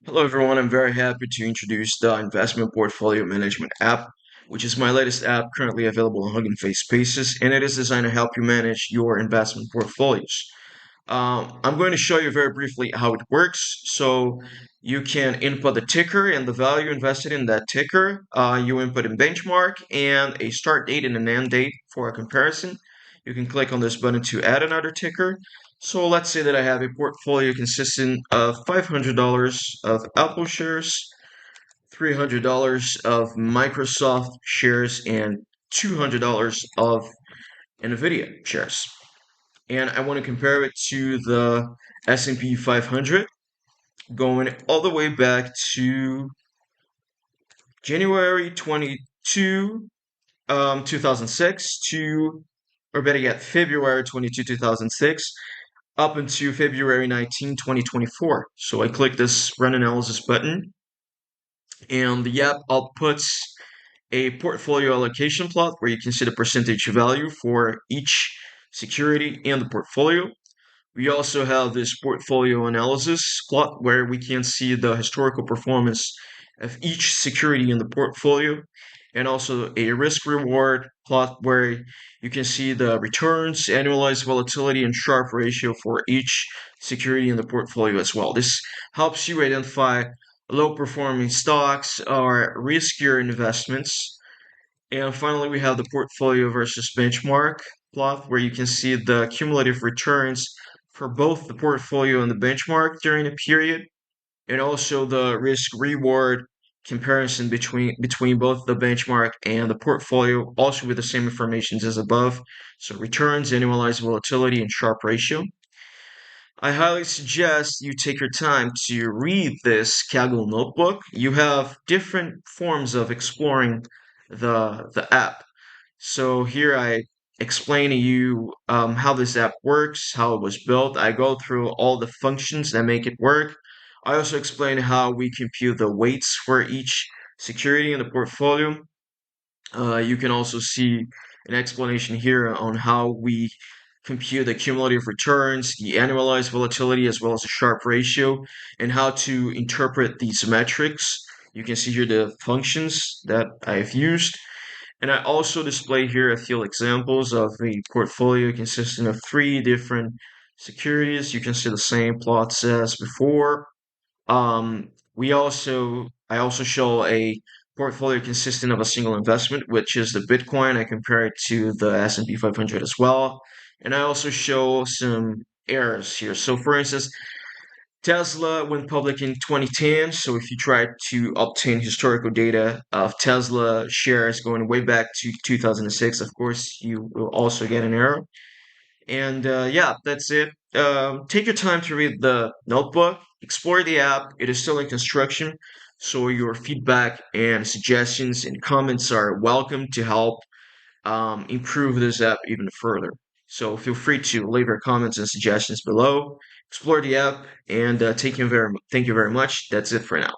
Hello everyone, I'm very happy to introduce the Investment Portfolio Management app, which is my latest app currently available on Huggingface Spaces, and it is designed to help you manage your investment portfolios. I'm going to show you very briefly how it works. So you can input the ticker and the value invested in that ticker. You input a benchmark and a start date and an end date for a comparison. You can click on this button to add another ticker. So let's say that I have a portfolio consisting of $500 of Apple shares, $300 of Microsoft shares, and $200 of Nvidia shares. And I want to compare it to the S&P 500 going all the way back to January 22, 2006 to, or better yet, February 22, 2006 up until February 19, 2024. So I click this run analysis button and the app outputs a portfolio allocation plot where you can see the percentage value for each security in the portfolio. We also have this portfolio analysis plot where we can see the historical performance of each security in the portfolio, and also a risk reward plot where you can see the returns, annualized volatility, and Sharpe ratio for each security in the portfolio as well. This helps you identify low performing stocks or riskier investments. And finally, we have the portfolio versus benchmark plot where you can see the cumulative returns for both the portfolio and the benchmark during a period, and also the risk reward comparison between both the benchmark and the portfolio, also with the same information as above. So returns, annualized volatility, and Sharpe ratio. I highly suggest you take your time to read this Kaggle notebook. You have different forms of exploring the app. So here I explain to you how this app works, how it was built. I go through all the functions that make it work. I also explain how we compute the weights for each security in the portfolio. You can also see an explanation here on how we compute the cumulative returns, the annualized volatility, as well as the Sharpe ratio, and how to interpret these metrics. You can see here the functions that I've used. And I also display here a few examples of a portfolio consisting of three different securities. You can see the same plots as before. I also show a portfolio consisting of a single investment, which is the Bitcoin. I compare it to the S&P 500 as well. And I also show some errors here. So for instance, Tesla went public in 2010, so if you try to obtain historical data of Tesla shares going way back to 2006, of course, you will also get an error. And yeah, that's it. Take your time to read the notebook, explore the app. It is still in construction, so your feedback and suggestions and comments are welcome to help improve this app even further. So feel free to leave your comments and suggestions below. Explore the app, and thank you very much. That's it for now.